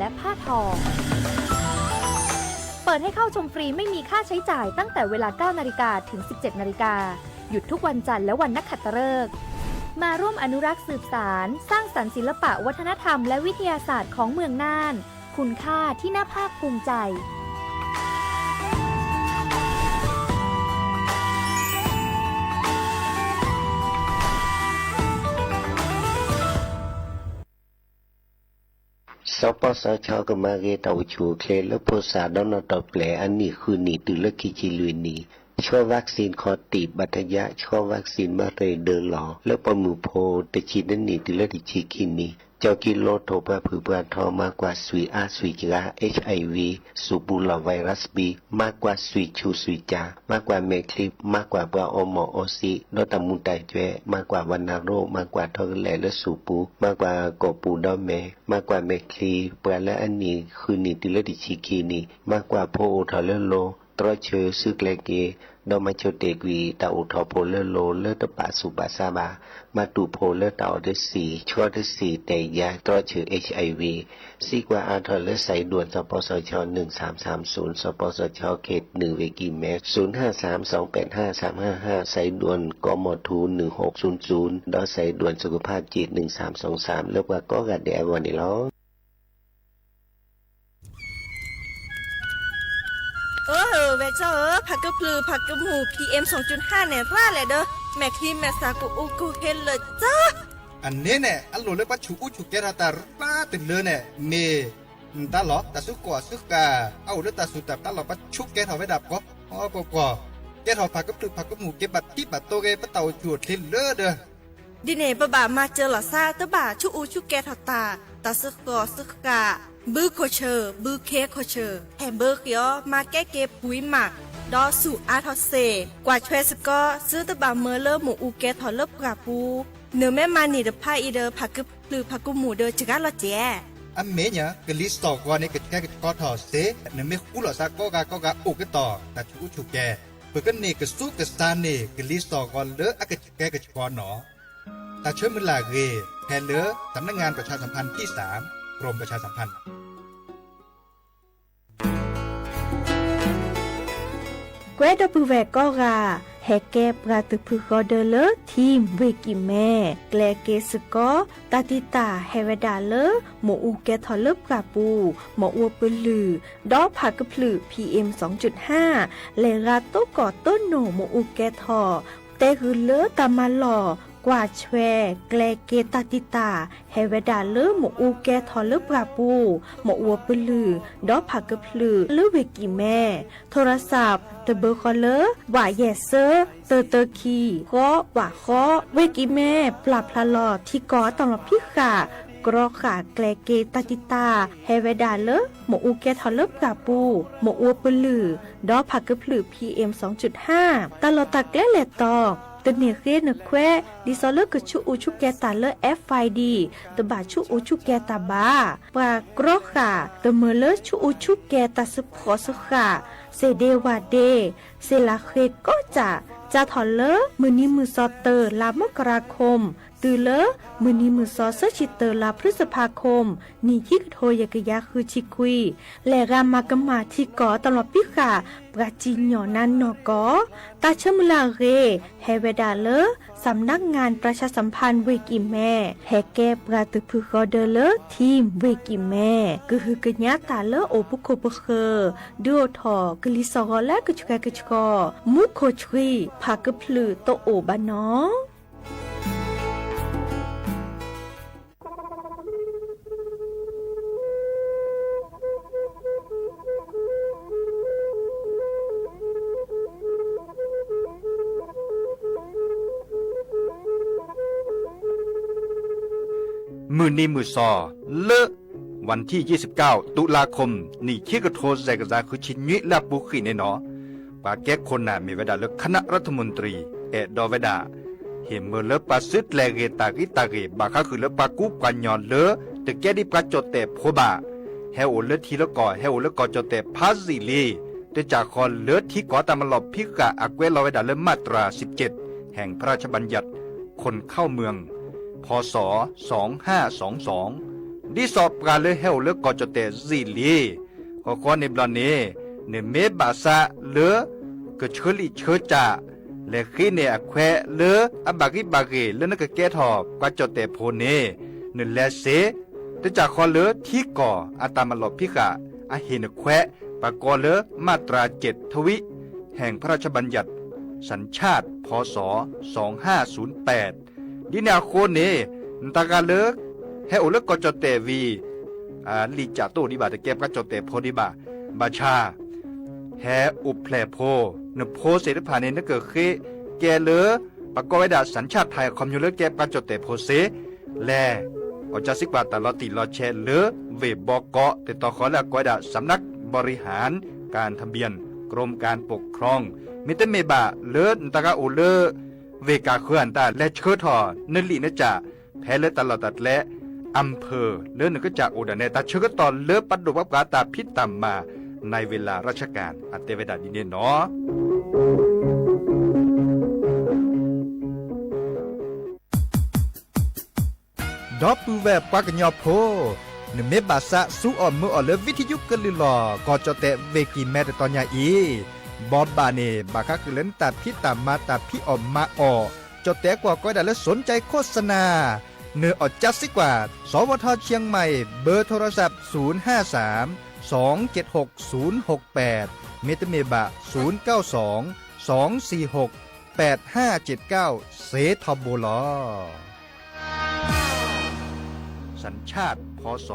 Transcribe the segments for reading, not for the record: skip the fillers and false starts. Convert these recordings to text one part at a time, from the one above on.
และผ้าทอเปิดให้เข้าชมฟรีไม่มีค่าใช้จ่ายตั้งแต่เวลา 9 นาฬิกาถึง 17 นาฬิกาหยุดทุกวันจันทร์และวันนักขัตฤกษ์มาร่วมอนุรักษ์สืบสานสร้างสรรค์ศิลปะวัฒนธรรมและวิทยาศาสตร์ของเมืองน่านคุณค่าที่น่าภาคภูมิใจสปสชก็มาเกตเอาชูเคลและภาษาดอนตอแปลอันนี้คือนี่ตุลกิจิลุยนีช่อวัคซีนคอตีบัตยะช่อวัคซีนมาเรเดอร์หลอและปมือโพตะชีนันนี่ตุลกิจิกินีเจ้ากิโลโทปะผือปะทอมากกว่าสุยอาสุยจา HIV สูบูลาไวรัสบีมากกว่าสุยชูสุยจามากกว่าเมคลิปมากกว่าปะอมออซีดอตามุตายเจมากกว่าวันนาโรมากกว่าทอแลและสูปูมากกว่ากอปูดอเมมากกว่าเมคลีเปและอันนี้คือนี่ตุลกิจิกินีมากกว่าโพโอทอเลโลตรเชอซึกเลเกดอมาโชเตกวีตาอุทอโพเลโลเลตปะสุบาซาบามาตูโพเลตาอเดสีชัวเดสีแต่ยาตรเชอ HIV ซีกว่าอาทอเลใส่ด่วนสปสช1330สปสชเขต1เวกิเมตร0532853555ใส่ด่วนกมทู1600ดอใส่ด่วนสุขภาพจิต1323แล้วว่าก็กะแดวันนี้ล้อเวเจ้าผักกะปลือผักกะหมู PM 2.5เนี่ยร่าแหละเด้อแม่ครีมแม่สากูอูกูเห็นเลยจ้าอันนี้เนี่ยอันโหลเลยปะชูอุชูแกราตาป้าติดเลยเนี่ยเมตาหลอตาสุกว่าสุกาเอาเลยตาสุดตาหลอปะชุกแกถอไว้ดับก็อ๋อก็แกถอผักกะปลือผักกะหมูเก็บบัตรที่บัตรโตเกปะเต่าจวดทิ้งเด้อเด้อดิเน่บะบามาเจอหล่อซาตะบ่าชูอูชูแกถอตาสุกว่าสุกาบื้อโคเชอร์บื้อเคโคเชอร์แฮมเบอร์เกียวมาแก้เก็บปุ๋ยหมักดอสู่อาทอเซกว่าช่วยสก็ซื้อตะบาเมอเลอร์หมูอูแกถอเลิบกราปูเนื้อแม่มานี่เดพาอีเดอผักกึบหรือผักกุหมูเดอจิกาละเจอันเมเนี่ยกลิสตอกว่าในกแกก็ถอเซเนื้อไม่คู่หล่อซาก็กาอุกต่อตาชูอุชูแกเปิดกันนี่ก็สู้กับซานนี่กลิสตอกว่าเลออากแกก็ชกอนหนอตาช่วยมือลาเกแทนเลอสำนักงานประชาสัมพันธ์ที่3กรมประชาสัมพันธ์เกวดปูแวก็กาแฮเก็บกาตุพึกอเดเลทีมเวกิแม่แกลเกสก็ตาติตาเฮเวดาเลหมออูแกทอเลิบกาปูหมออัวปลือดอผักกะพลือ PM 2.5 เลราโตก่อต้นโหนหมออูแกทอแต่คือเลตามาหล่อกว่าแชแกลเกตาติตาเฮเวดาเลหมออูแกทอเลิบกาปูหมออัวปลือดอผักกะพลือเลเวกิแม่โทรศัพท์ตะเบอร์คอเลอว่าแยเซอร์เตอคีก็ว่าข้อเวกิแม่ปรับพลาลอที่กอตอนพิขากรอขาแกลเกตาติตาเฮเวดาเลหมออูแกทอเลิบกาปูหมออัวปลือดอผักกะพลือ PM 2.5 ตลอดตะแกลเลตอตะเนียเกนแควดิซอเลกชูอูชูแกตาเล FID ตะบาชูอูชูแกตาบาปากรอขาตะเมเลชูอูชูแกตาสพอสขาเซเดวาเดเซลาเคก็จะถอนเลมือนี้มือซอเตอร์ลามกราคมตือเลมือนี้มือซอเซชิเตอร์ลาพฤษภาคมนี่ที่กโทยกยาคือชิคุยและรามากมาที่กอตลอดพิขาปราจินหยอนันนอกอตาเชมลาเรเฮเวดาเลสำนักงานประชาสัมพันธ์เวกิแม่แฮแกปราตุพึกอเดเลทีมเวกิแม่ก็คือกญาตาเลโอปุโคปเคดูทอกลิซอและกชกชกมุโคชรีผักพลือโตโอบานอมือนี้มือซอเลอะวันที่29ตุลาคมนี่คิกโทแซกซาคือชิญิและปุขีแน่นอปาแก้คนน่ะมีเวลาเลิกคณะรัฐมนตรีดอเวดาเห็นเมื่อเลปาซึดแลเกตากิตาเกบาคาคือเลปากูปัญญอนเลตึกแกดิปาจดแต่โพบาเฮโอเลทีละก่อเฮโอเลก่อจดแต่พาซิลีเตจากคอนเลที่ก่อตามลอบพิกะอักเวลอเวดาเลมาตรา17แห่งพระราชบัญญัติคนเข้าเมืองพศ2522 ดิสอบกาเลยเฮวเลือกก็จะแต่ซีลีขอในบลอนนี้เนเมบาซาเลก็เชลิเชจ่าและขี้เนอแควเลอบากิบากิเลนก็แก่ทอบก็จะแต่โพเนเนแลเซแต่จากคอเลที่ก่ออาตามลบพิกะอาเฮนแควปากอเลมาตรา7ทวิแห่งพระราชบัญญัติสัญชาติพศ2508ดินาโคเนตากาเลเฮโอเลก็จะแต่วีลีจ่าโตดิบาแต่แก็บก็จะแต่โพดิบาบาชาแฮอุแพลโพนโพเสดผ่านเนเกเคแกเลประกอบไว้ดาสัญชาติไทยคอมยูเลแกบกันจดแต่โพเสแลอจะสิกว่าตลอดติลอแชเลเวบอกเกาะติดต่อขอแล้วก็ได้สำนักบริหารการทะเบียนกรมการปกครองมิเตเมบาเลตากาโอเลเวกาเคลื่อนตาและเชิดทอนลีนจ่าแพ้เลตลอดตัดและอำเภอเลื่อนก็จากอุดรในตาเชิดตอนเลือปัดดุวับกาตาพิษต่ำมาในเวลาราชการอัตเตเวดาดินเนเนาะดอปูแบบปากญอโพนเมบาสะสู้ออมมือออเลวิทยุกลือลอก็จะแต่เวกิแม่ตอนยาอีบอบบาเนบาคักเล่นตาพิตามาตาพิออมมาออจะแต่กว่าก็ได้แล้วสนใจโฆษณาเนื้ออดจัดสิกว่าสวทเชียงใหม่เบอร์โทรศัพท์053276068เมตเมบะ0922468579เซทอมโบลอสัญชาติพศ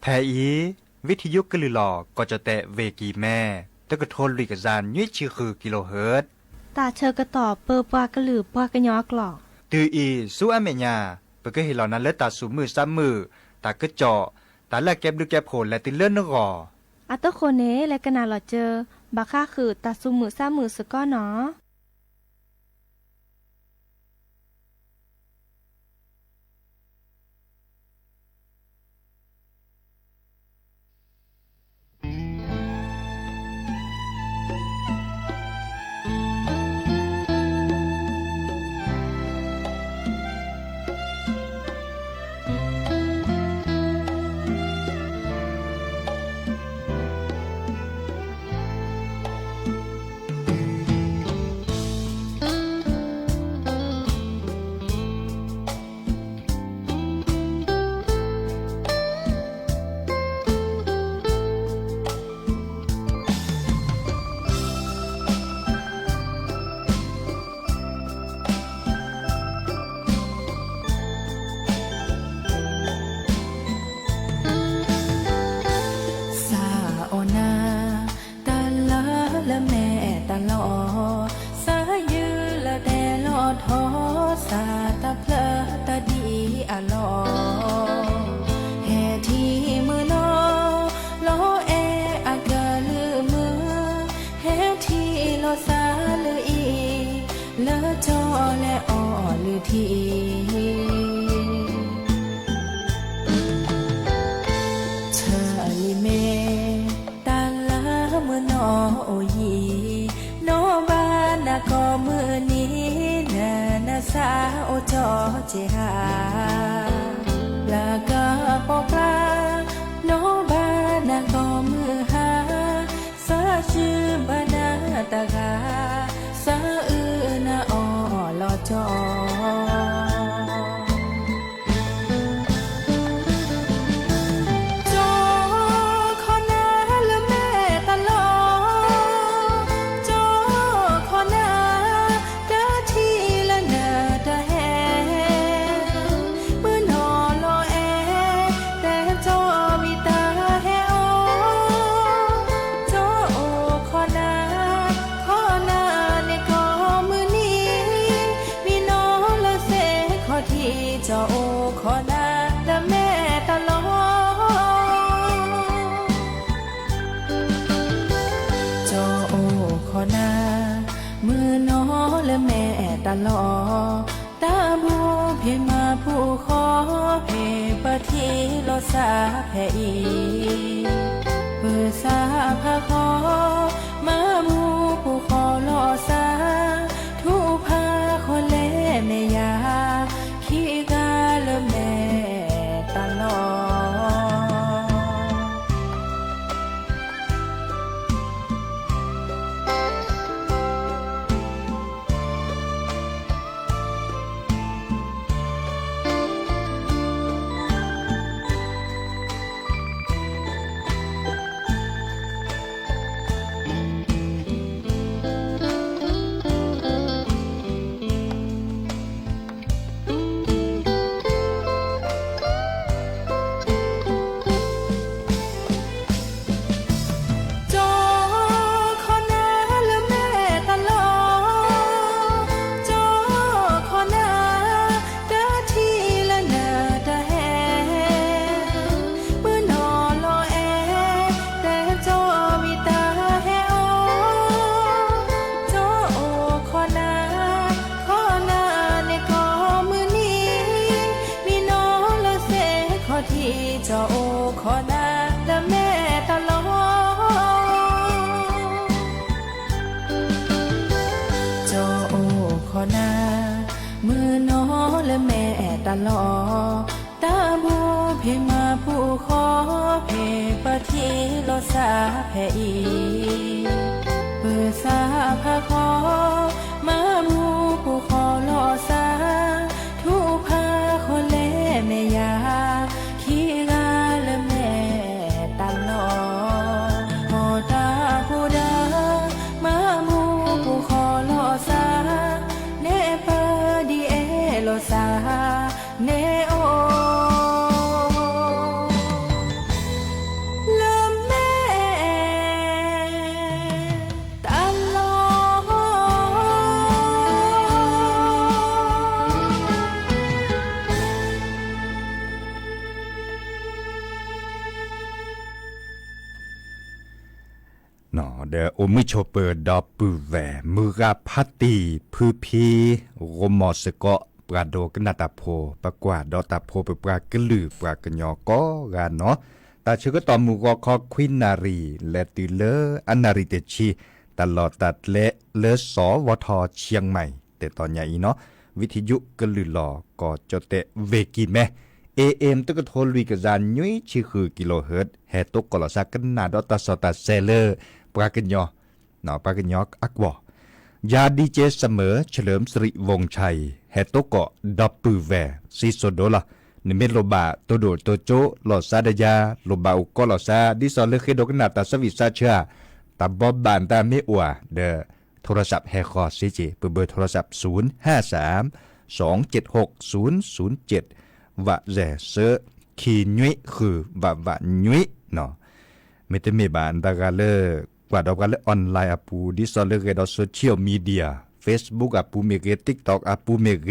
แทอีวิทยุกลือหลอก็จะแตะเวกีแม่ตะกะโทนลิกจานยุ้ยชื่อคือกิโลเฮิรตซ์ตาเชอกระตอบเปอปากระหลือปากระยอกหลอกตืออีสู้อเมญาเปก็เห็นเหล่านั้นและตาสูมือซ้ำมือตากระเจาะตาแลกแก็บดูแก็บโผลและติเลื่อนนกออัตโคเนและกนาหลอเจอบาค่าคือตาสูมือซ้ำมือสก้อเนาะเจหาลากาปอกลาโนบานาก็มือหาสาชื่อบานาตากาสาอือนาออลอจอเ จอโอขอนาและแม่ตลอดจอโอขอนามือน้อและแม่ตลอดตาบูเพมาผู้ขอเพปะทีโลสาแพอีเปิดสาพาขอมาบูผู้ขอโลสาทุพาคนเล่แม่ยาขี้กาและแม่ตลอดจอขอนาและแม่ตลอดจอขอนาเด้อทีละนาตะแฮมือนอลอแอแต่จอมีตาแฮโอจอโอขอนาในกอมือนี้มีน้อละเสขอทีจอโอขอนาและแม่ตลอดจอโอขอนามือน้อและแม่ตลอดตาบูเพมาผู้ขอเพปะทีโลสาแพอีเปิดสาพาขอมาบูผู้ขอโลสาทุพาคนเล่แม่ยาขี้กาและแม่ตลอดพอตาผู้ดามาบูผู้ขอโลสาเนปาดีเอโลสาเนโอและแม่ตลอด เนาะเดอโอมิโชเปอร์ดอปูแวมือกาพัตตีพืพีโรมอสกอปราโดกนาตาโพปะกว่าดอตาโพปปรากะลือปรากะญอกอกาเนาะตาชื่อก็ตอมมูกอคอควินนารีและติเลออันนาริเตชีตลอดตัดและเลอสอวทเชียงใหม่แต่ตอนใหญ่เนาะวิทยุกะลือหลอก็จะเตเวกิแมAM ตกโทลุยกะจานยุ้ยชื่อคือกิโลเฮิรตซ์แฮตกกลอสักกันนาดอตาสตาเซเลอร์ปรากญอเนาะปรากญออักวอยาดีเจเสมอเฉลิมสิริวงศ์ชัยแฮตกก็ดับปือแวซิโซโดละนิเมโลบาโตโดโตโจลอซาดายาโลบาอุกอลอซาดิซอเลเคดกนาตาสวิซาเชาตาบอบบานตาเมอัวเดอโทรศัพท์แฮคอซีเจเบอร์โทรศัพท์053 276 007ว่าแจเซขีนุ้ยคือว่านุ้ยเนาะไม่ได้มีบานตากาเลกว่าดอกกาเลออนไลน์อปูดิสอเลเกดโซเชียลมีเดีย Facebook อปูเมเก TikTok อปูเมเก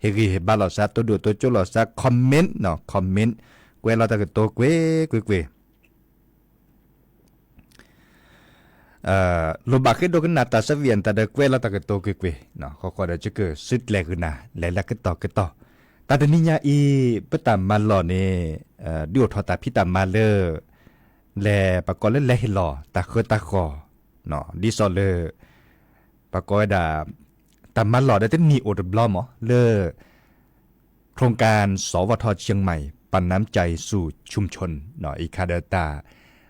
เฮกิเฮบาลอซาตัวดูตัวจุลอซาคอมเมนต์เนาะคอมเมนต์เวลาตะกะโตเกเวโลบาคิดดูกันนาตาสเวียนตาเดเกวลาตะกะโตเกเนาะเขาก็ได้จะเกิดสุดแลกนะและก็ต่อตาดนิญาอีปตามมาหล่อเนี่ยดิวทอตาพิตามมาเลอแลปะกอเลแลหิหล่อตาเคตาคอเนาะดิซอเลปะกอดาตามมาหล่อได้แต่นีโอดบลอมเลอโครงการสวทเชียงใหม่ปันน้ำใจสู่ชุมชนเนาะอีคาเดตา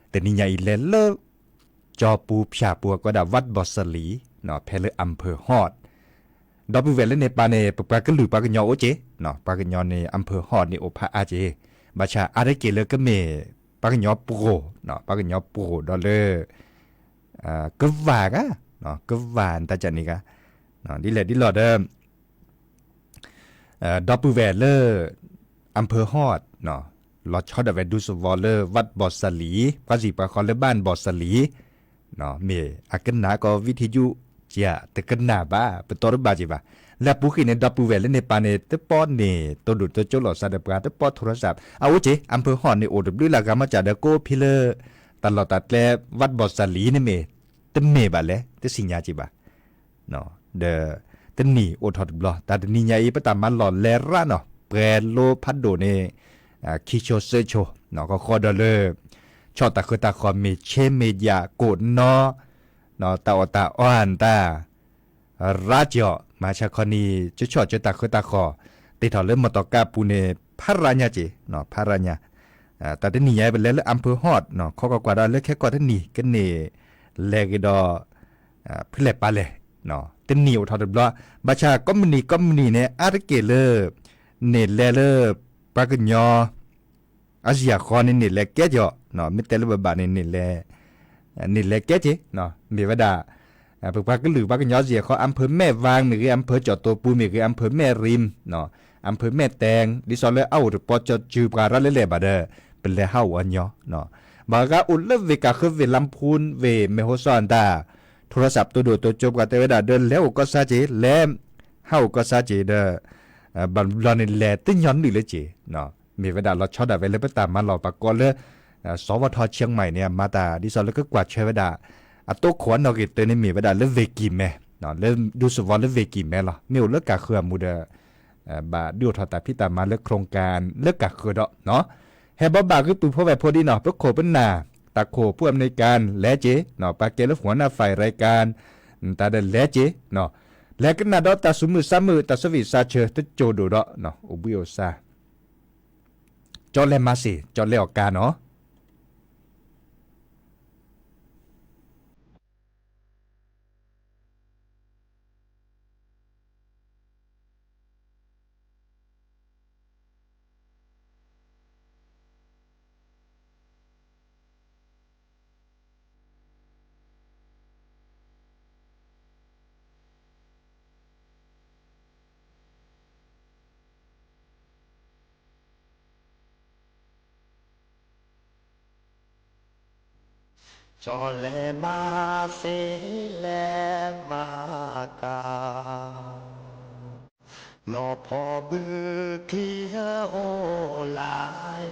แต่นิญาอีเลเลอจอปูผาปัวก็ดาวัดบอสลีเนาะเพลอำเภอฮอดดอปูเวลในปาเนปากะลือปากะญอโอเจเนาะปากะญอในอำเภอฮอดนี่โอพาอาเจบาชาอาได้เกเลกะเมปากะญอปูโรเนาะปากะญอปูดอเลกะวากะเนาะกะวานตาจันนี่กะเนาะดิแลดิลอเดดอปูเวลอำเภอฮอดเนาะลอชอดเวดูสวอลเลวัดบอสลีปาสิปาคอเลบ้านบอสลีเนาะเมอากันนาก็วิทยุจะแต่กันนาบ้าเป็นตัวรบาจิบะ และปุกินในดับปูเวลในปานในตะปอนี่ตัวดุตัวโจหลอดซาดปราตะปอโทรศัพท์เอาเจอำเภอฮอนในโอดบลิลากามาจากเดโกพิเลอร์ตลอดตัดแลวัดบอสาลีนี่เมตะเมบาเลตะสิญญาจิบาเนาะเดตะนี่โอทอดบลอตาตะนี่ญาอีปะตามันหลอแลระเนาะเปรโลพัดโดเนคิโชเซโชเนาะก็คอดอเลชอตะคือตาคอมีเชเมยาโกดเนาะตาอตาอ่อนตาราจอมาชาคอนีจะชอจะตาคือตาคอติถอเริ่มมาตอกาปูเนพาราญาจิเนาะพาราญาแต่ที่นี่ย้ายไปแล้วอำเภอฮอดเนาะเขาก็กว่าได้เลือกแค่ก่อนที่นี่กันนี่แลกดอเพื่อแลปาเลยเนาะเต็มเหนียวทอดบล้อบาชาก็มันนี่เนี่ยอาร์เกเลอร์เนเลเลอร์ปากญออาเซียคอนนี่แลแก่จ่อเนาะมิเตลบบานี่แลแก่จิเนาะมีวดาปากก็หรือปากญอเสียเขาอำเภอแม่วางมีคืออำเภอจอดตัวปูมีคืออำเภอแม่ริมเนาะอำเภอแม่แตงดิซอลเลเอาปอจอจือปาระเลบาเดอเป็นเลเฮาอันยอเนาะบากาอุลเลเวกาคือเวลำพูนเวเมโฮซอนตาโทรศัพท์ตัวดูตัวจบกับเตวดาเดินแล้วก็ซาเจแลมเฮาก็ซาเจเดบันลอนแลตึ้งย้อนนี่เลยเจเนาะมีเวลาเราช็อตได้เวลาไปตามมาเราปากกอนเลยสวทเชียงใหม่เนี่ยมาตาดิซอลแล้วก็กวาดเชเวดาอะโตขวนนอกเตนี่มีเวลาเลเวกิแม่เนาะเลดูสวอลเลเวกิแม่ล่ะมีเลิกกะคือมูเดบาดูทอตาพิตามาเลิกโครงการเลิกกะคือดอกเนาะแฮบบาคือปืนพ่อแบบพอดีเนาะเพื่อโคเป็นนาตาโคผู้อำนวยการและเจเนาะปาเกลหัวหน้าฝ่ายรายการตาเดและเจเนาะและก็นาดอตาสมือซ้ำมือตาสวิซาเชอตโจโดดเนาะอุบิโอซาจอเลมาสิจอเลออกกาเนาะจอเลมาเซเลมากาโนพอบึกเคียโอลาย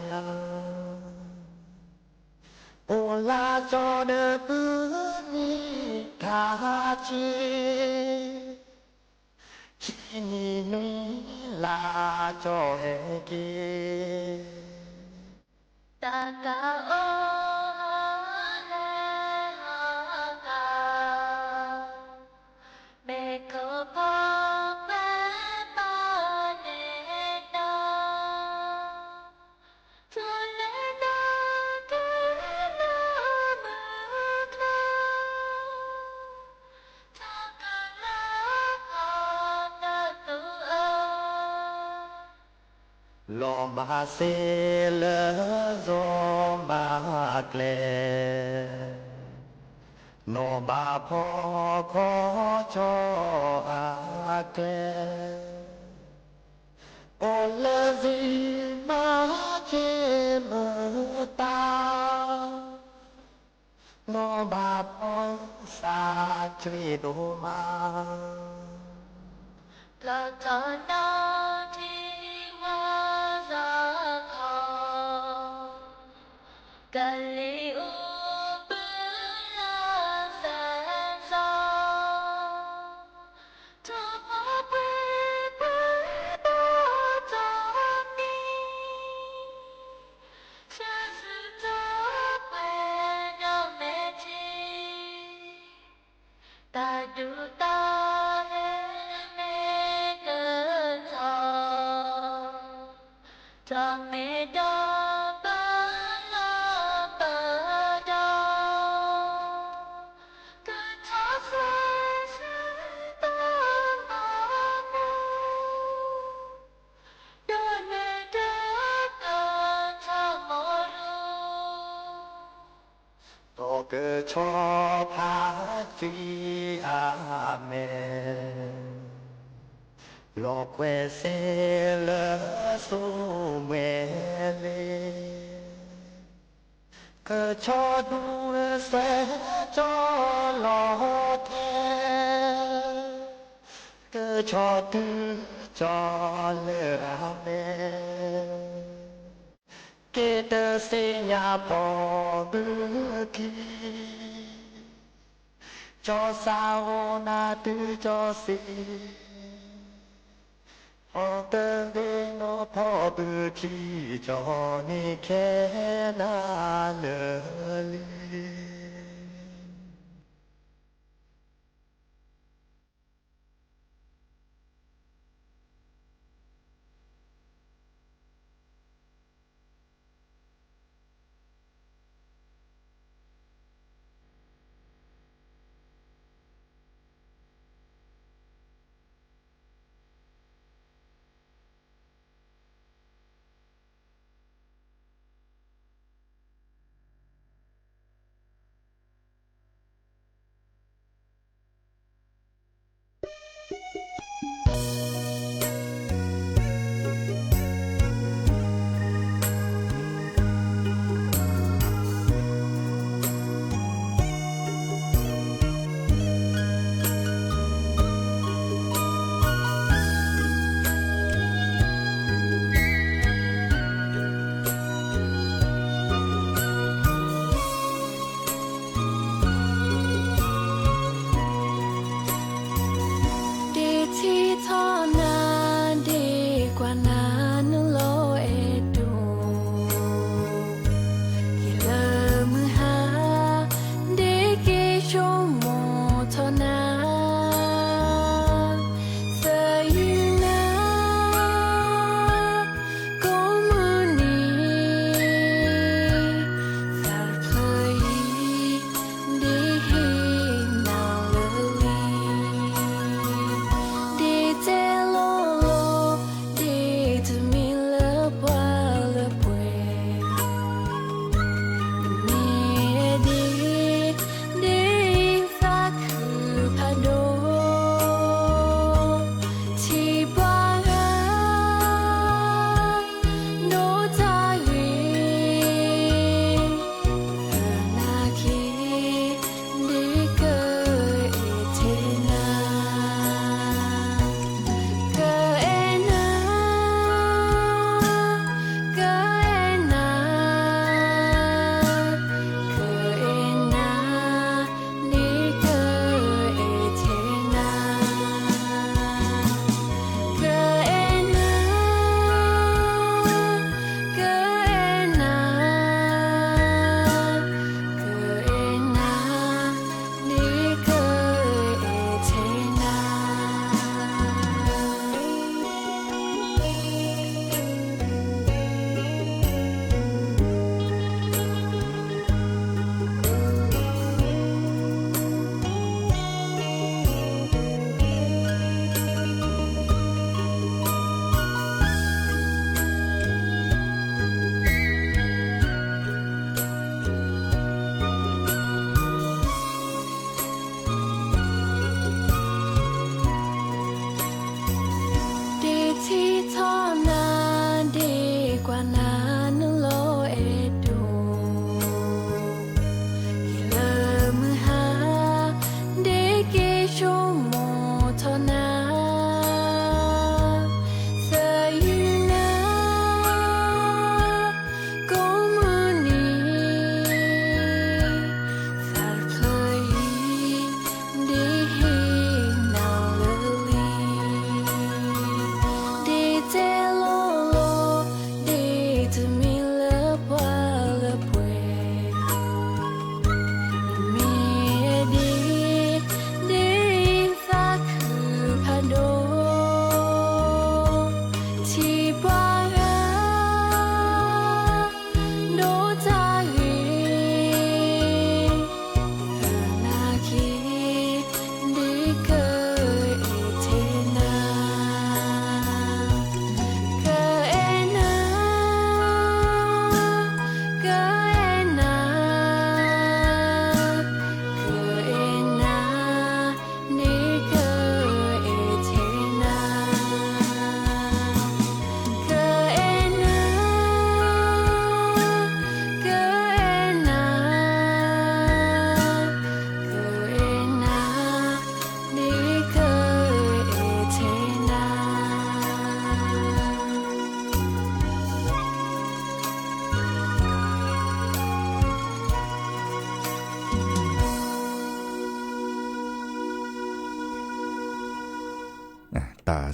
โอลาจอเดปืนีคาจีชินีนุลาจอเฮกีตากาโอเมโคพอเปตาเนตาทุเลนาเกนามือคลาทากาลาคานาตุอา ลอมาเซเลโซมาเกลโนบาพอขอจออาเกลโอเลซีมาเจมตาโนบาพอสาชวีดูมา ละทานาทิวาสาคากะลิอุปุลาเซนซาทุพเปเปตาจานีชะสุตาเปนาเมจิตาดูตาเฮเมเกทาทาเมดาบาลาบาดากะทาไฟสุตามามูดาเมดากะทาโมรู โตเกชอพาจีอาเมโลกเวเซเลสุเมเลเกชอดูเซจอลอเทเกช cho tư cho lửa mẹ kê tơ xê nhà bỏ bữa kỳ cho sao na tư cho xì họ tơ về nó bỏ bữa kỳ cho ni kê na lửa li to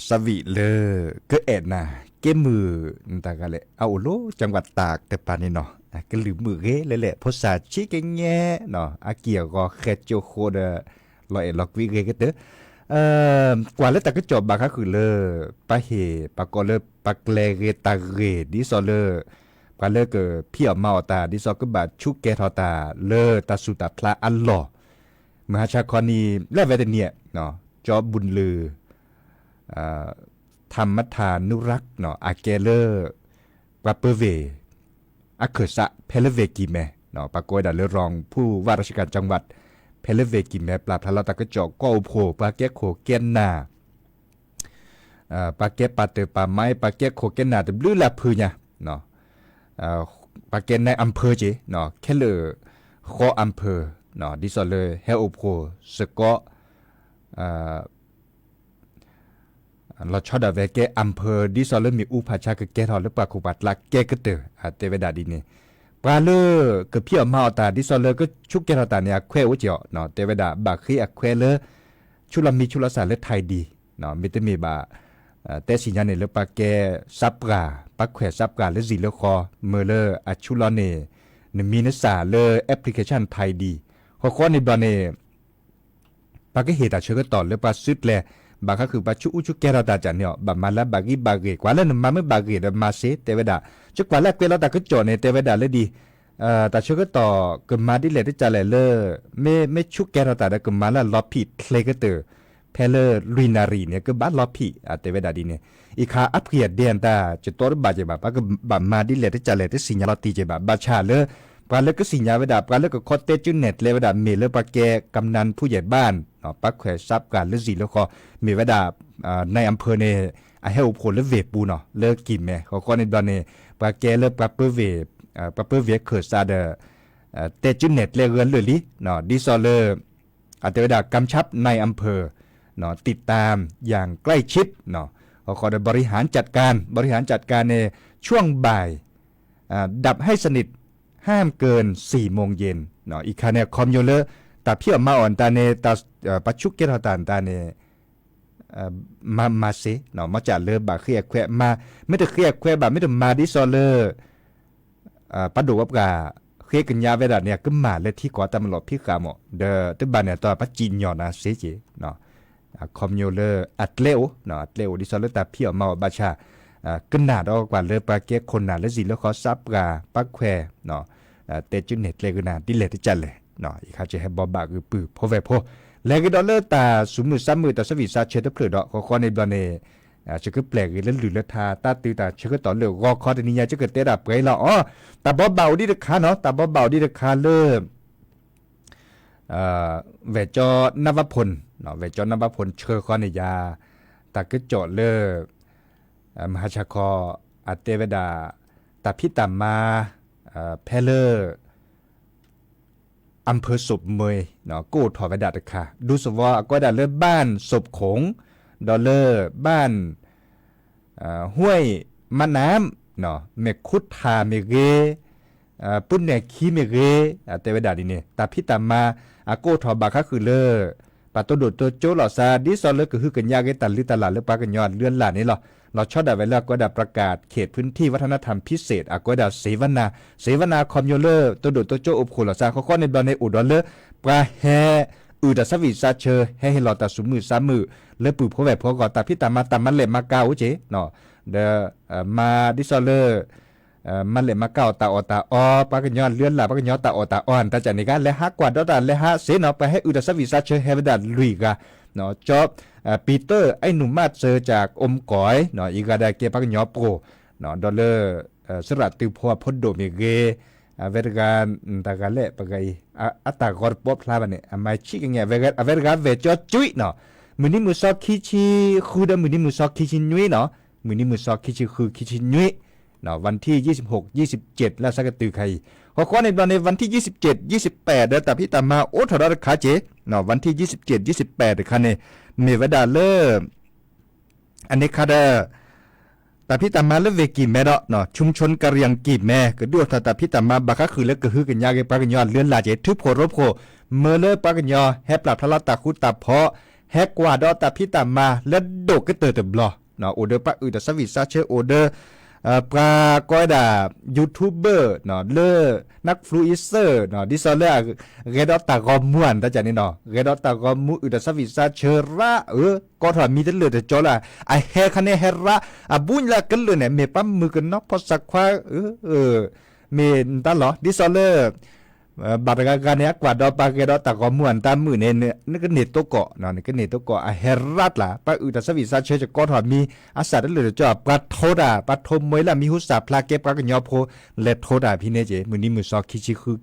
สวีเลอก็เอ็ดนะเกมือตากะเลยเอาโลจังหวัดตากแต่ปานนี้เนาะก็ลืมมือเกเลยแหละภาษาชิกแง่เนาะอาเกียก็แค่โจโคเดลอยล็อกวิเกก็เด้อกว่าแล้วแต่ก็จบบาคือเลอปะเหปะกอเลปะแกลเกตาเรดิซอเลปะเลก็พี่อมาตาดิซอก็บาชุกแกทอตาเลอตาสุตาพลาอัลลอมหาชาคอนีและเวเดเนียเนาะจอบบุญลือธรรมทานุรักษ์เนาะอาเกเลอร์ปะเปเวอาเขสะเพลเวกิเมเนาะปะโกยดาเลรองผู้ว่าราชการจังหวัดเพลเวกิเมปลาพลาตะกจอกก็อุโผปาเกโคเกนนาปาเกปาเตปาไม้ปาเกโคเกนนาตบลือลาพืญะเนาะปาเกนในอำเภอเจเนาะแค่เลอขออำเภอเนาะดิซอเลเฮอุโผสกอเราชอบแบบแกอำเภอดิซอลเลมีอุปชาคือแกทอหรือปาคุบัตลักแกก็เตอเตเวดาดีนี่ปลาเลอก็พี่อมาตาดิซอลเลก็ชุกแกทอตาเนี่ยแควเจาะเนาะเตเวดาบาคีอแควเลชุลมีชุลสารเลไทยดีเนาะมิตรมีบาแต่สิญญาเนี่ยเลปาแกซับกาปักแควซับกาเลจีเลคอเมเลอชุลเนนมีนสาเลแอปพลิเคชันไทยดีข้อในบาเนปาก็เหตุเชื่อก็ต่อเลปาซึดแลบางก็คือปัจจุอุจุแกเราตาจันเนี่ยบางมาแล้วบางอีบางเกกว่าแล้วมาไม่บางเกดมาเสเตวดาจุกว่าแล้วเกเราตาก็จอในเตวดาเลยดีแต่เชื่อก็ต่อก็มาดิเลยที่จะเลยไม่ชุกแกเราตาได้ก็มาแล้วล็อผิดเคลก็เตอเพลลุยนารีเนี่ยก็บ้านล็อผิดเตวดาดีเนี่ยอีกขาอัพเกียดเดียนตาจะตัวบาดเจ็บแบบก็บางมาดิเลยที่จะเลยที่สิญญาลตีเจ็บแบบบาชาเลยปลาเล็กก็สิญญาเวดาปลาเล็กก็คอเตจุนเน็ตเลยเวดาเมเลปาแกกำนันผู้ใหญ่บ้านเนาะปักแขวซับการเลือสีแล้วก็มีเวดาในอำเภอเนี่ยเฮลโพลเลเวปูเนาะเลิกกินแม่เขาก็ในตอนนี้ปลาแกเลิกปลาเปเวเกิดซาเดเตจุนเน็ตเลยเรือนเลยลิเนาะดิซอเลอร์อาจจะเวดากำชับในอำเภอเนาะติดตามอย่างใกล้ชิดเนาะเขาก็ได้บริหารจัดการในช่วงบ่ายดับให้สนิทห้ามเกิน 4 โมงเย็นเนาะอีกครั้งเนี่ยคอมโยเลอร์แต่พี่ออกมาอ่อนตาเนตาปัจจุเกตาตาเนมาเสเนาะมาจากเลอบาเครียแควมาไม่ได้เครียแควบาไม่ได้มาดิซอเลอร์ปัดดูว่ากาเครียกันยาเวลาเนี่ยก็มาเลยที่ก่อตำรวจพี่กาหมอเดอตึบานเนี่ยตอนปัจจินยอนะเสเจเนาะคอมโยเลอร์อัดเลวเนาะอัดเลวดิซอเลอร์แต่พี่ออกมาบาชาก็หนาดอกว่าเลยปาเกะคนหนาและสิแล้วขอซับกาปักแควเนาะเตจุนเน็ตเลยก็นาดิเลที่จันเลยเนาะอีกครั้งจะให้บอบาคือปื้อพอแวพอแล้วก็ดอลเลอร์ตาสุมือซ้ำมือตาสวิซาเชตเปลือกดอกขอในบอลเน่จะก็แปลกเลยหรือละทาตาตือตาเชื่อต่อเลือกคอตนิยาจะเกิดเตะดับไงล่ะอ๋อตาบอเบาดิเดคาเนาะตาบอเบาดิเดคาเริ่มเวจอนวพลเนาะเวจอนวพลเชื่อข้อในยาตาก็จอดเลิกมหาชาคออาเตเวดาตาพิตามาเพลเลอร์อำเภอศพเมยเนาะกูถอดเวดาตะค่ะดูสวก็ได้เลิกบ้านศพขงดอลเลอร์บ้านห้วยมะน้ำเนาะเมคุดทาเมเกปุ้นเนี่ยคีเมเกเตเวดาดีเนี่ยตาพิตามากูถอดบาค่ะคือเลอปาตัวโดดตัวโจหล่อซาดิซอเลอร์ก็คือกันยากตันลิตลาดเลือกปากันยอดเลื่อนหลานนี่หรอเราชอบดับไว้แล้วก็ดับประกาศเขตพื้นที่วัฒนธรรมพิเศษก็ดับเสวนาคอมโยเลอร์ตัวโดดตัวโจอบโคลซาเขาข้อในบอลในอุดรเลอร์ปลาแฮดัสวิซาเชอให้หลอดตัดสุมือซ้ำมือเลือปืนพอแบบพอก่อนตัดพิตามาตามมันเล็บมาเก้าเจเนาะเดมาดิซอเลอร์มันเล็บมาเก้าตาออปากันยอดเลื่อนหลาปากันยอดตาอ่อนแต่จากนี้กันและฮักกว่าดอตาและฮักเสนาไปให้ดัสวิซาเชอให้ดัดลุยกาเนาะจอบปีเตอร์ไอ้หนุ่มมาเจอจากอมก๋อยเนาะอีกาได้เก็บปักยอโปเนาะดอลเลอร์สระติวพัวพดโดเมเกเวรการตากาเล่ปะไกอัตากอร์ปอพลาบันเนี่ยไม่ชิกเงี้ยเวรการเวจอจุยเนาะมือนี้มือซอกคิชิคูดมือนี้มือซอกคิชินุยเนาะมือนี้มือซอกคิชิคือคิชินุยเนาะวันที่26-27แล้วสักตือใครข้อในตอนในวันที่27-28เดือนแต่พี่ตามมาโอ้ถอดขาเจเนาะวันที่27-28คันเนี่ยเมวดาเลอร์อันนี้คาเดอร์แต่พี่ตามมาเลเวกิแม่เนาะชุมชนกะเรียงกีบแม่ก็ด้วยแต่พี่ตามมาบักก็คือเล็กก็คือกันยากปากันยอดเลื่อนลาเจทึบโครบโคเมื่อเลอปากันยอแฮปลับทะเลตาคุตาเพาะ แฮกกว่าดอตาพิตามาแล้วโดกก็เตอบลอเนาะออเดอร์ปะสวิซาเชอออเดอร์ปลาก็ดายูทูบเบอร์เนาะเลอนักฟลูอิเซอร์เนาะดิซอเลเรดอตากอมวนตาจานี่เนาะเรดอตากอมูสวิซาเชอระก็ถอมีแต่เหลือแต่จอละไอแฮคันเนเฮระบุญละกันเลยเนี่ยเมปั๊มมือกันเนาะพอสักควาเมนตาหรอดิซอเลบาร์กาการเนี่ยกว่าดอปาเกดอตากอมวนตามมือเนี่ยนี่ก็เนตโตเกาะเนาะนี่ก็เนตโตเกาะเฮรัตล่ะปะสวิซาเชจะก็ถอมีอาศัยเหลือจะปะโทดาปะโทมวยละมีหุสาพลาเก็บปะกันยอโพเลโทดาพี่เนเจมือนี้มือซอกคิจิคือ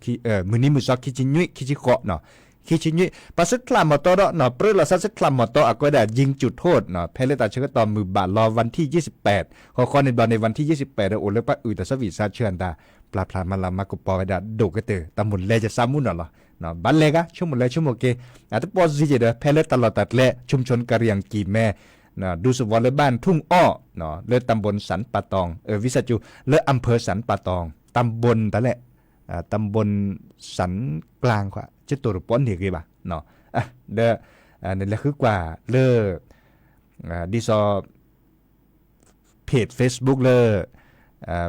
มือนี้มือซอกคิจินุยคิจิเกาะเนาะคิจินุยปัสคลามอตอเนาะเปรละซัสคลามอตอก็ได้ยิงจุดโทษเนาะเพลตาเชก็ตอมือบาทรอวันที่28ขอในบอลในวันที่28โอเลปะสวิซาเชนตาปลาพลามาลามากุปอไว้ดาโดกเตอตามุนเลจะซ้ำมุนเนาะเนาะบันเลกะชั่วโมงเลยชั่วโมงเกอาจจะปอซิเจเดเพลตลอดตัดและชุมชนกะเรียงกีแม่นะดูสวอลเลบ้านทุ่งอ้อเนาะเลตำบลสันปะตองวิสจูเลอำเภอสันปะตองตำบลตะแหละตำบลสันกลางกว่าจะตัวรปอนเด็กบ่ะเนาะเด้อนี่แหละคือกว่าเลดิซอเพจ Facebook เล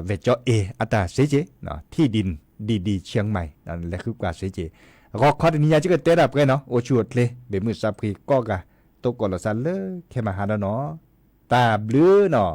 เวจเออัตราเซเจเนาะที่ดินดีๆเชียงใหม่นั่นแหละคือกว่าเซเจรอคอดนี้ยาจิกเตรับกันเนาะโอชวดเลยเบมือซับพรีก็กะตกกอลซันเลยแค่มาหาเนาะตาบลือเนาะ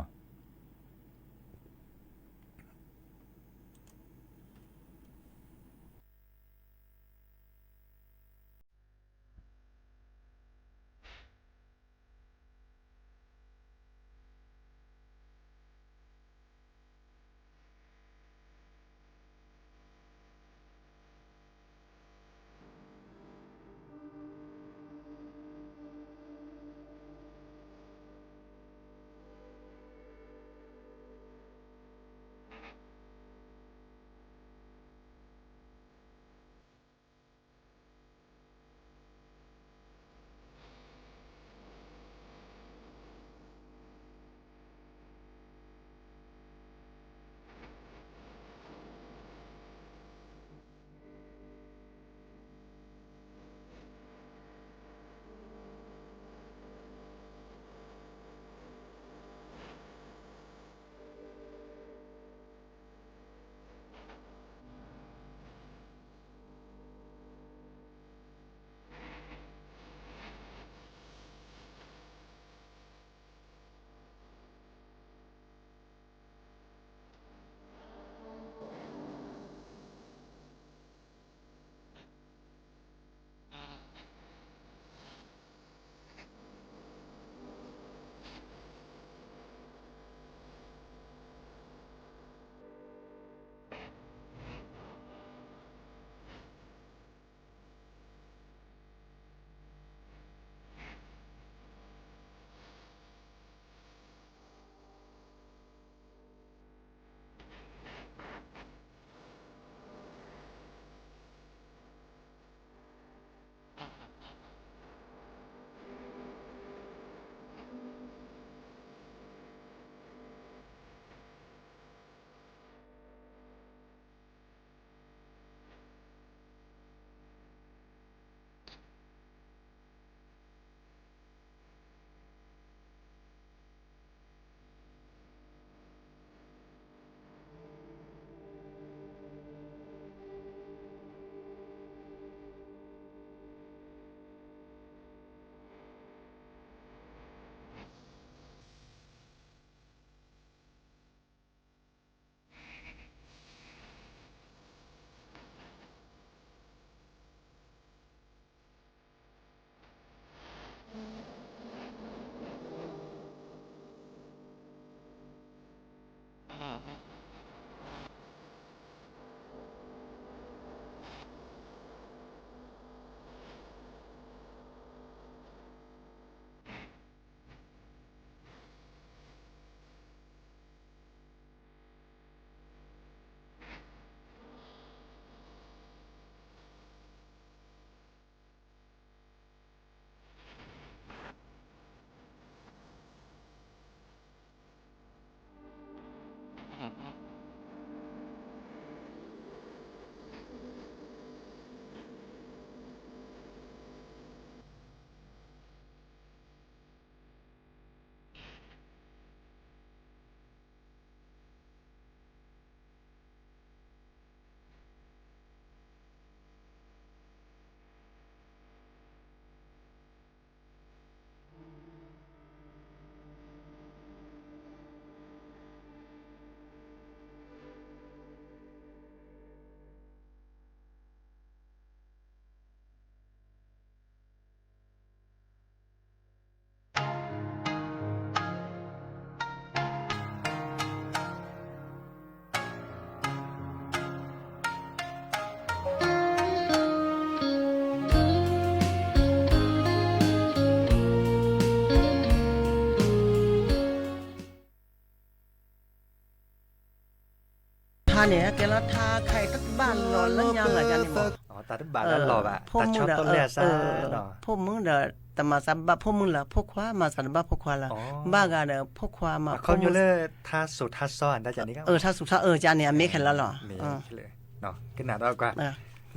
เนี่ยแกละทาไข่ตักบ้านหลอนแล้วยังอ่ะจันนี่บอก อ๋อตาทุบบาทแล้วหล่ออ่ะตาชอบต้นแร่ซ่าเนาะ พวกมึงเด้อแต่มาสับบับพวกมึงล่ะพวกขวามาสับบับพวกขวาล่ะบ้ากาเด้อพวกขวามา เขาอยู่เลยท่าสุดท่าซ้อนได้จากนี้ก็ ถ้าสุถ้าจานเนี่ยเมฆเห็นแล้วเหรอ มีเลยเนาะขนาดเรากว่า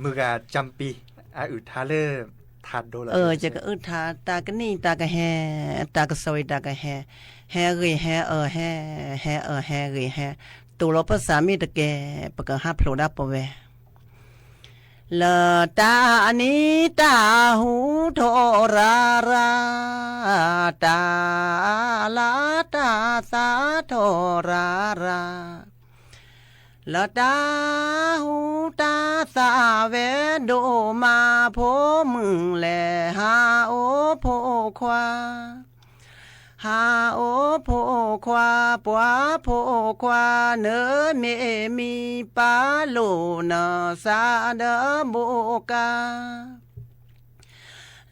มือกาจำปีอึท่าเล่ทาโดละจะก็ทาตากะนี่ตากะแฮตากะซอยตากะแฮแฮเรแฮแฮแฮแฮเรแฮตัวเราภาษามีตะแกปะกะฮับโผล่ดับปะเวละตานี้ตาหูโทราราตาลาตาสาโทราราละตาหูตาสาเวโดมาโพมึงแลหาโอโพควาหาโอโพควาปัวโพควาเนเมมีปาโลนาสาเดโบกา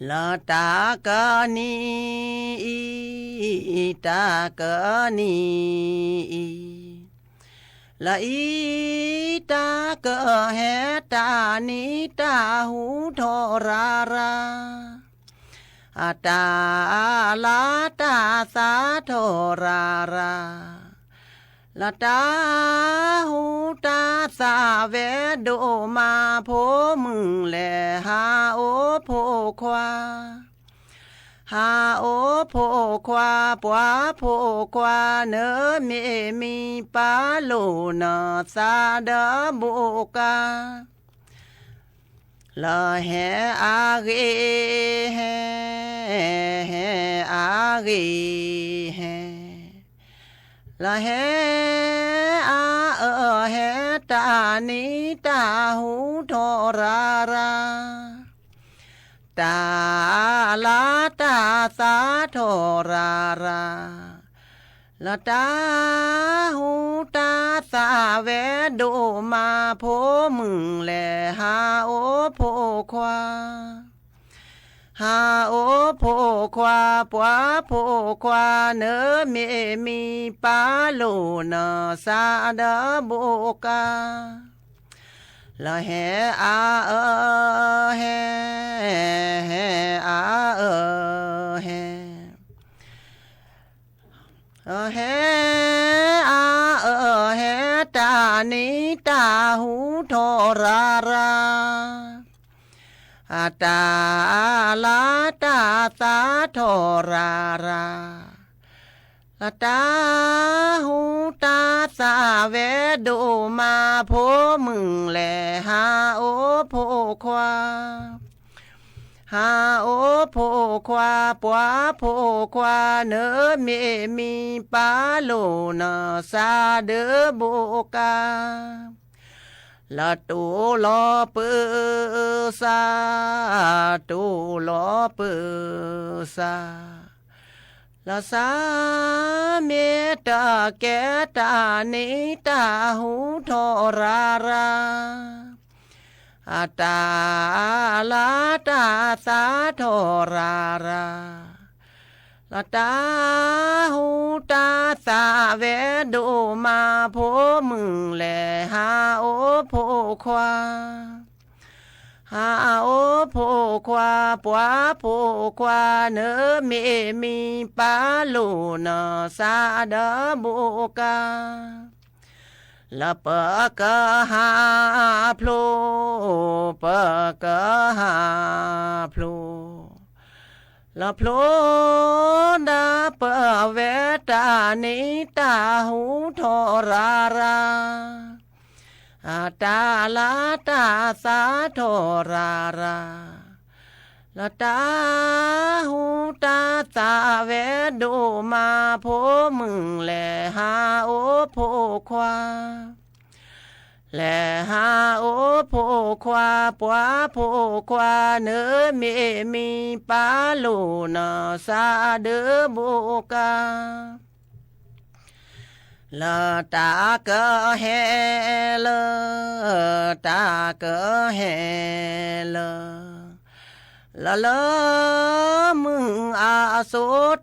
ละตากะนีตากะนีละอีตากะแฮตานีตาหูโทราราตาลาตาสาโทราราละตาหูตาสาเวโดมาโพมึงแลหาโอโพควาหาโอโพควาปัวโพควาเนเมมีปาโลนาสาเดโบกาละแฮอาเกแฮอาเกแฮละแฮอาแฮตานีตาหูโทราราตาลาตาสาโทราราละตาหูตาสาเวโดมาโพมึงแลหาโอโพควาหาโอโพควาปัวโพควาเนเมมีปาโลนาสาเดโบกาละแฮอาแฮอาแฮแฮอาแฮตานีตาหูโทราราตาลาตาสาโทราราตาหูตาสาเวโดมาโพมึงแลหาโอโพควาหาโอโพควาปัวโพควาเนเมมีปาโลนาสาเดโบกาละตูลอปือซาตูลอปือซาละสาเมตาแกตานิตาหูโทราราตาลาตาสาโทราราละตาหูตาสาเวโดมาโพมึงแลหาโอโพควาหาโอโพควาปัวโพควาเนเมมีปาโลนาสาเดโบกาละปะกะหาโพลปะกะหาโพลละโพลดาปะเวตานิตาหูโทราราตาลาตาสาโทราราละตาหูตาสาเวโดมาโพมึงแลหาโอโพควาแลหาโอโพควาปัวโพควาเนเมมีปาโลนาสาเดโบกาละตากะแฮละตากะแฮละละละมึงอาโส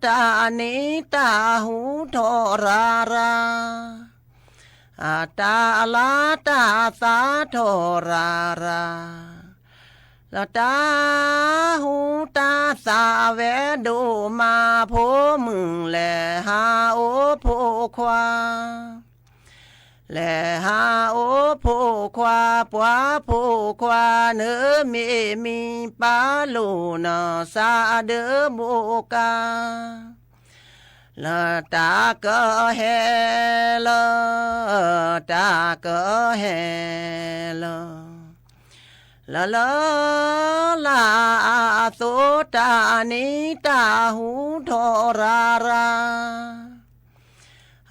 ตานิตาหูโทรารา อาตาลาตาสาโทราราละตาหูตาสาแวดูมาโพมึงแลหาโอโพควาแลหาโอโพควาปัวโพควาเนื้อมีปาลูนาสาเดอโบกาละตาก็เฮละตาก็เฮละละละละโสตานิตาหูทรารา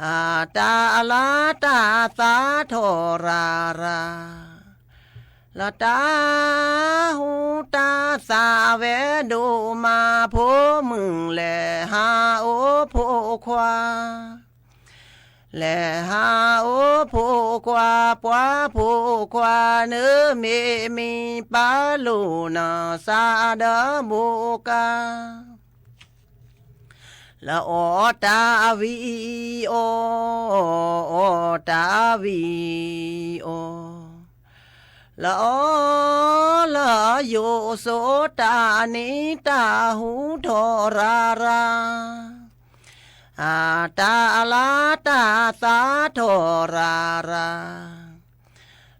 อาตาลาตาสาโทราราละตาหูตาสาเวดูมาโพมึงแลหาโอโพควาแลหาโอโพควาปัวโพควาเนื้อมีปาลูนาสาเดอโบกาละโอตาวีโอตาวีโอละโอละโยโสตานิตาหูทราราอาตาลาตาสาโทรารา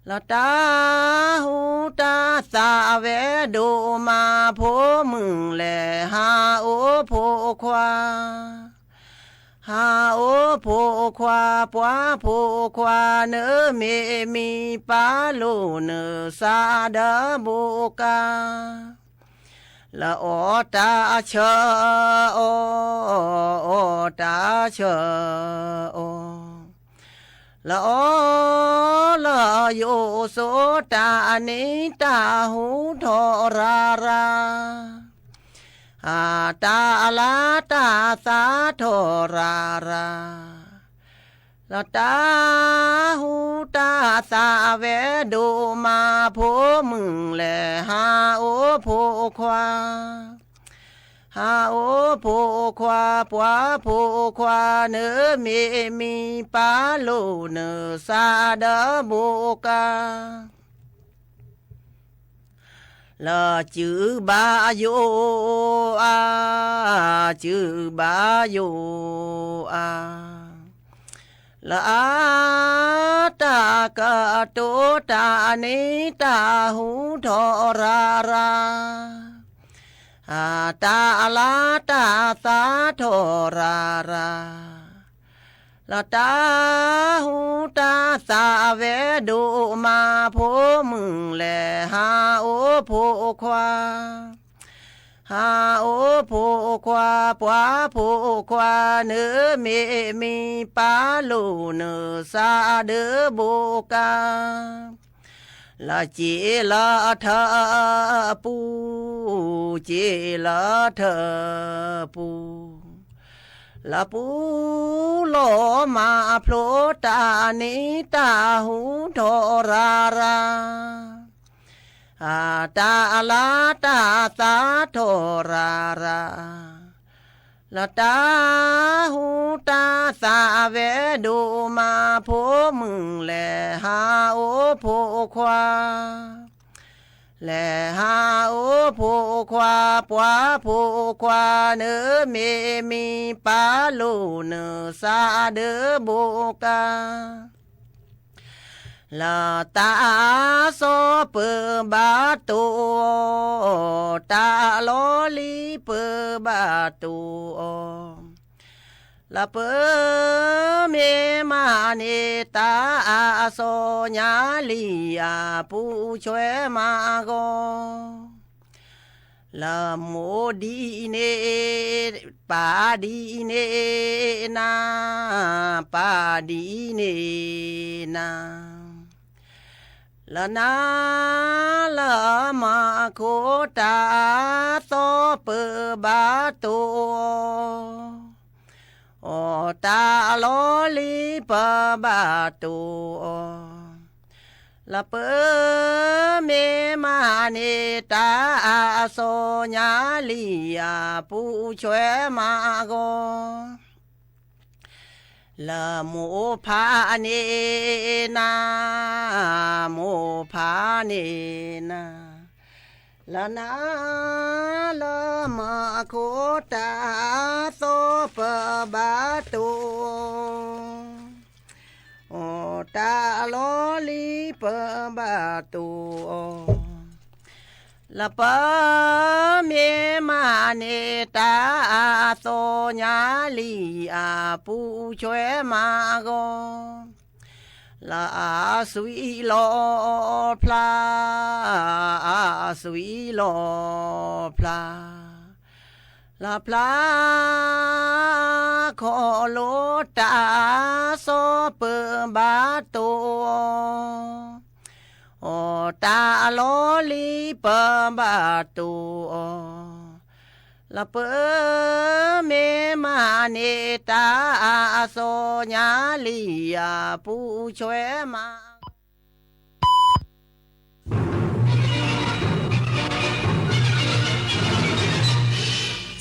ละตาหูตาสาเวดูมาโพมึงแลหาโอโพควาหาโอโพควาปัวโพควาเนื้อมีปาลูเนื้อสาเดอโบกาละโอตาเชอโอตาเชอละโอละโยโสตานิตาหูทราราอาตาลาตาสาโทราราละตาหูตาสาเวดูมาโพมึงแลหาโอโพควาหาโอโพควาปัวโพควาเนื้อมีปาลูเนื้อสาเดอโบกาละจือบาโยอาจือบาโยอาละอาตากะโตตานิตาหูทราราอาตาลาตาสาโทราราละตาหูตาสาเวดูมาโพมึงแลหาโอโพควาหาโอโพควาปัวโพควาเนื้อมีปาลูเนื้อสาเดอโบกาละจีละเธอปูจีละเธอปูละปูโลมาโพลตานิตาหูทราราอาตาลาตาสาโทราราละตาหูตาสาเวดูมาโพมึงแลหาโอโพควาแลหาโอโพควาปัวโพควาเนื้อมีปาลูเนื้อสาเดอโบกาละตาโซเปบาตูตาโลลีเปบาตูละเปเมมาเนตาโซญาลีอาผู้ช่วยมาโกละโมดีเนปาดีเนนาปาดีเนนาละนาละมาโคตาโซเปบาตูโอตาโลลีปบาตูละเปเมมาเนตาโซญาลีอาผู้ช่วยมาโก ละโมพาเนนาโมพาเนนาละนาละมาโคตาโซปะบาตุโอตาโลลีปะบาตุละปะเมมาเนตาโซญาลีอาปูช่วยมาโกละสุยโลพลาสุยโลพลาละพลาขอโลตาโซเปบาตุโอตาโลลีเปบาตุละเปเมมาเนตาโซญาลีอาปูช่วยมา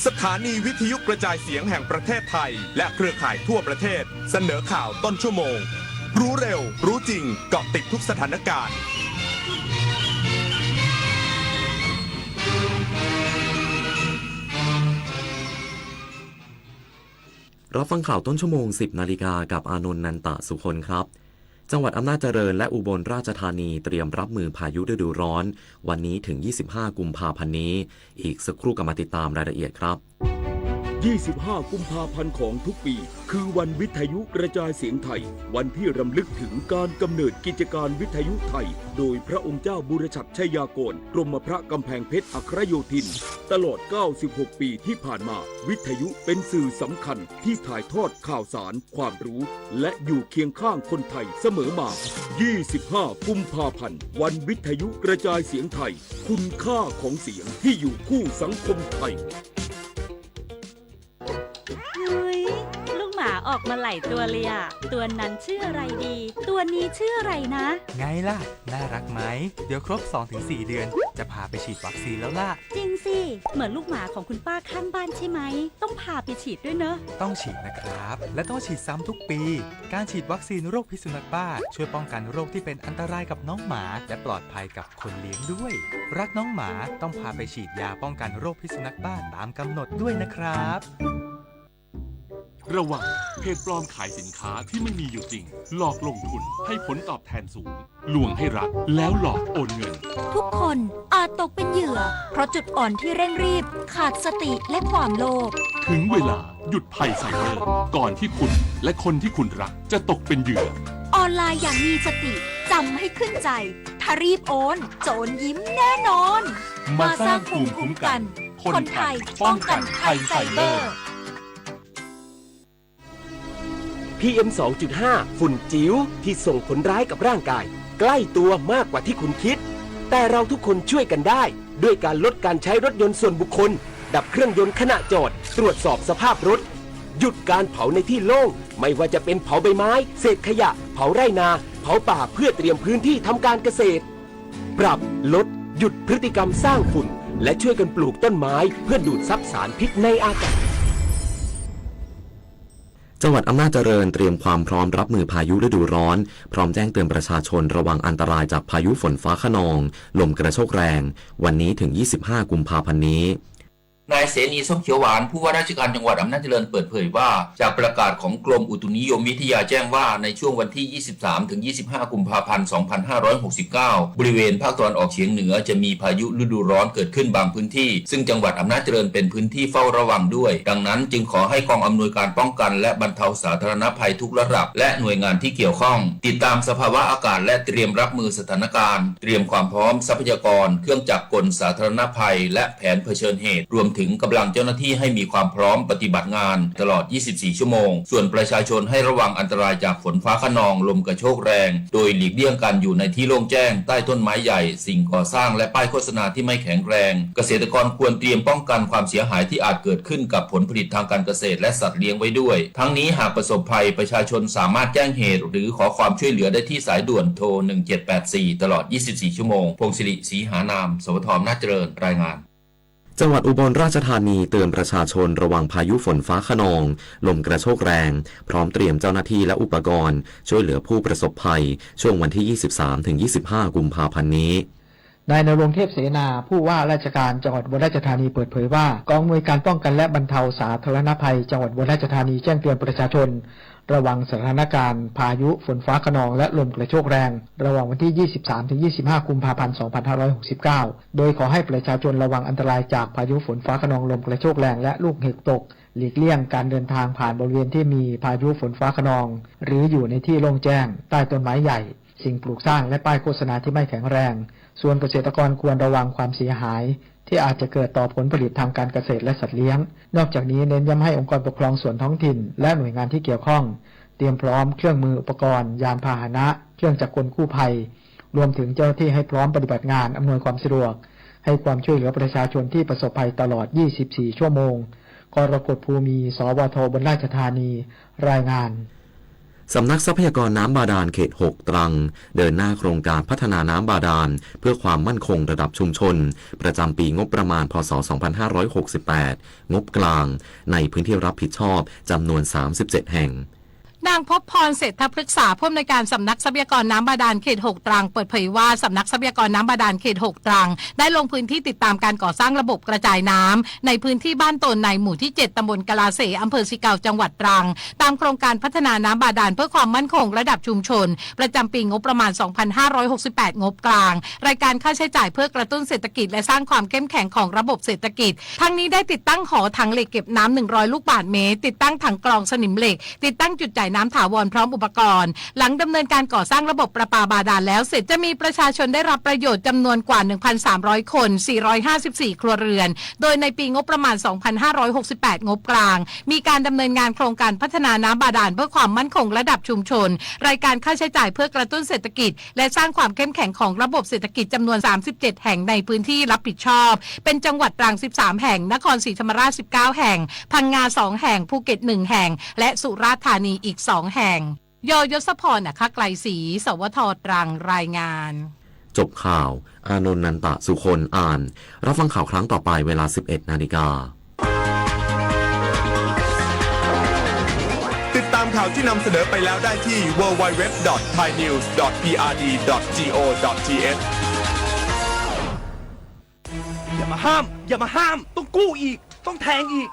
สถานีวิทยุกระจายเสียงแห่งประเทศไทยและเครือข่ายทั่วประเทศเสนอข่าวต้นชั่วโมงรู้เร็วรู้จริงเกาะติดทุกสถานการณ์รับฟังข่าวต้นชั่วโมง 10 นาฬิกากับอานนท์นันตะสุคนครับจังหวัดอำนาจเจริญและอุบลราชธานีเตรียมรับมือพายุฤดูร้อนวันนี้ถึง 25 กุมภาพันธ์นี้อีกสักครู่กลับมาติดตามรายละเอียดครับ 25 กุมภาพันธ์ของทุกปีคือวันวิทยุกระจายเสียงไทยวันที่รำลึกถึงการกำเนิดกิจการวิทยุไทยโดยพระองค์เจ้าบุรชัดชัยยากรกรมพระกำแพงเพชรอัครโยธินตลอด 96 ปีที่ผ่านมาวิทยุเป็นสื่อสำคัญที่ถ่ายทอดข่าวสารความรู้และอยู่เคียงข้างคนไทยเสมอมา 25 กุมภาพันธ์วันวิทยุกระจายเสียงไทยคุณค่าของเสียงที่อยู่คู่สังคมไทยเฮ้ยลูกหมาออกมาหลายตัวเลยอ่ะตัวนั้นชื่ออะไรดีตัวนี้ชื่ออะไรนะไงล่ะน่ารักไหมเดี๋ยวครบ 2-4 เดือนจะพาไปฉีดวัคซีนแล้วล่ะจริงสิเหมือนลูกหมาของคุณป้าข้างบ้านใช่ไหมต้องพาไปฉีดด้วยเนอะต้องฉีดนะครับและต้องฉีดซ้ำทุกปีการฉีดวัคซีนโรคพิษสุนัขบ้าช่วยป้องกันโรคที่เป็นอันตรายกับน้องหมาและปลอดภัยกับคนเลี้ยงด้วยรักน้องหมาต้องพาไปฉีดยาป้องกันโรคพิษสุนัขบ้าตามกำหนดด้วยนะครับระวังเพจปลอมขายสินค้าที่ไม่มีอยู่จริงหลอกลงทุนให้ผลตอบแทนสูงลวงให้รักแล้วหลอกโอนเงินทุกคนอาจตกเป็นเหยื่อเพราะจุดอ่อนที่เร่งรีบขาดสติและความโลภถึงเวลาหยุดภัยไซเบอร์ก่อนที่คุณและคนที่คุณรักจะตกเป็นเหยื่อออนไลน์อย่างมีสติจำให้ขึ้นใจถ้ารีบโอนโจรยิ้มแน่นอนมาสร้างภูมิคุ้มกันคนไทยป้องกันภัยไซเบอร์ PM 2.5 ฝุ่นจิ๋วที่ส่งผลร้ายกับร่างกายใกล้ตัวมากกว่าที่คุณคิดแต่เราทุกคนช่วยกันได้ด้วยการลดการใช้รถยนต์ส่วนบุคคลดับเครื่องยนต์ขณะจอดตรวจสอบสภาพรถหยุดการเผาในที่โล่งไม่ว่าจะเป็นเผาใบไม้เศษขยะเผาไร่นาเผาป่าเพื่อเตรียมพื้นที่ทำการเกษตรปรับลดหยุดพฤติกรรมสร้างฝุ่นและช่วยกันปลูกต้นไม้เพื่อดูดซับสารพิษในอากาศจังหวัดอำนาจเจริญเตรียมความพร้อมรับมือพายุฤดูร้อนพร้อมแจ้งเตือนประชาชนระวังอันตรายจากพายุฝนฟ้าคะนองลมกระโชกแรงวันนี้ถึง 25 กุมภาพันธ์นี้นายเสนีส้มเขียวหวานผู้ว่าราชการจังหวัดอำนาจเจริญเปิดเผยว่าจากประกาศของกรมอุตุนิยมวิทยาแจ้งว่าในช่วงวันที่ 23-25 กุมภาพันธ์ 2569 บริเวณภาคตะวันออกเฉียงเหนือจะมีพายุฤดูร้อนเกิดขึ้นบางพื้นที่ซึ่งจังหวัดอำนาจเจริญเป็นพื้นที่เฝ้าระวังด้วยดังนั้นจึงขอให้กองอำนวยการป้องกันและบรรเทาสาธารณภัยทุกระดับและหน่วยงานที่เกี่ยวข้องติดตามสภาวะอากาศและเตรียมรับมือสถานการณ์เตรียมความพร้อมทรัพยากรเครื่องจักรกลสาธารณภัยและแผนเผชิญเหตุรวมถึงกำลังเจ้าหน้าที่ให้มีความพร้อมปฏิบัติงานตลอด 24 ชั่วโมงส่วนประชาชนให้ระวังอันตรายจากฝนฟ้าคะนองลมกระโชกแรงโดยหลีกเลี่ยงการอยู่ในที่โล่งแจ้งใต้ต้นไม้ใหญ่สิ่งก่อสร้างและป้ายโฆษณาที่ไม่แข็งแรงเกษตรกรควรเตรียมป้องกันความเสียหายที่อาจเกิดขึ้นกับผลผลิตทางการเกษตรและสัตว์เลี้ยงไว้ด้วยทั้งนี้หากประสบภัยประชาชนสามารถแจ้งเหตุหรือขอความช่วยเหลือได้ที่สายด่วนโทร 1784 ตลอด 24 ชั่วโมงพงศิริศรีหานามสวทอำนาจเจริญรายงาน จังหวัดอุบลราชธานีเตือนประชาชนระวังพายุฝนฟ้าคะนองลมกระโชกแรงพร้อมเตรียมเจ้าหน้าที่และอุปกรณ์ช่วยเหลือผู้ประสบภัยช่วงวันที่ 23-25 กุมภาพันธ์นี้นายณรงค์เทพเสนาผู้ว่าราชการจังหวัดอุบลราชธานีเปิดเผยว่ากองอำนวยการป้องกันและบรรเทาสาธารณภัยจังหวัดอุบลราชธานีแจ้งเตือนประชาชนระวังสถานการณ์พายุฝนฟ้าคะนองและลมกระโชกแรงระหว่างวันที่ 23-25 กุมภาพันธ์ 2569 โดยขอให้ประชาชนระวังอันตรายจากพายุฝนฟ้าคะนองลมกระโชกแรงและลูกเห็บตกหลีกเลี่ยงการเดินทางผ่านบริเวณที่มีพายุฝนฟ้าคะนองหรืออยู่ในที่โล่งแจ้งใต้ต้นไม้ใหญ่สิ่งปลูกสร้างและป้ายโฆษณาที่ไม่แข็งแรงส่วนเกษตรกรควรระวังความเสียหายที่อาจจะเกิดต่อผลผลิตทางการเกษตรและสัตว์เลี้ยงนอกจากนี้เน้นย้ำให้องค์กรปกครองส่วนท้องถิ่นและหน่วยงานที่เกี่ยวข้องเตรียมพร้อมเครื่องมืออุปกรณ์ยานพาหนะเครื่องจักรกลกู้ภัยรวมถึงเจ้าหน้าที่ให้พร้อมปฏิบัติงานอำนวยความสะดวกให้ความช่วยเหลือประชาชนที่ประสบภัยตลอด 24 ชั่วโมงกรกฎภูมิสวทบนราชธานีรายงานสำนักทรัพยากรน้ำบาดาลเขต 6 ตรังเดินหน้าโครงการพัฒนาน้ำบาดาลเพื่อความมั่นคงระดับชุมชนประจำปีงบประมาณพศ 2568 งบกลางในพื้นที่รับผิดชอบจำนวน 37 แห่งนางพบพรเศรษฐพฤกษาผู้อำนวยการสำนักทรัพยากรน้ำบาดาลเขต 6 ตรังเปิดเผยว่าสำนักทรัพยากรน้ำบาดาลเขต 6 ตรังได้ลงพื้นที่ติดตามการก่อสร้างระบบกระจายน้ำในพื้นที่บ้านตนในหมู่ที่ 7 ตำบลกะลาเสอำเภอสิเกาจังหวัดตรังตามโครงการพัฒนาน้ำบาดาลเพื่อความมั่นคงระดับชุมชนประจำปีงบประมาณ 2568 งบกลางรายการค่าใช้จ่ายเพื่อกระตุ้นเศรษฐกิจและสร้างความเข้มแข็งของระบบเศรษฐกิจทั้งนี้ได้ติดตั้งหอถังเหล็กเก็บน้ำ100 ลูกบาศก์เมตรติดตั้งถังกรองสนิมเหล็กติดตั้งจุดจ่ายน้ำถาวรพร้อมอุปกรณ์หลังดำเนินการก่อสร้างระบบประปาบาดาลแล้วเสร็จจะมีประชาชนได้รับประโยชน์จำนวนกว่า 1,300 คน454 ครัวเรือนโดยในปีงบประมาณ 2568 งบกลางมีการดำเนินงานโครงการพัฒนาน้ำบาดาลเพื่อความมั่นคงระดับชุมชนรายการค่าใช้จ่ายเพื่อกระตุ้นเศรษฐกิจและสร้างความเข้มแข็งของระบบเศรษฐกิจจำนวน 37 แห่งในพื้นที่รับผิดชอบเป็นจังหวัดตรัง 13 แห่งนครศรีธรรมราช 19 แห่งพังงา 2 แห่งภูเก็ต 1 แห่งและสุราษฎร์ธานีอีก 2 แห่งยศพรอัครไกลศรีสวทตรังรายงานจบข่าวอานนท์นันตะสุคนอ่านรับฟังข่าวครั้งต่อไปเวลา 11 นาฬิกาติดตามข่าวที่นำเสนอไปแล้วได้ที่ www.thainews.prd.go.th อย่ามาห้ามต้องกู้อีกต้องแทงอีก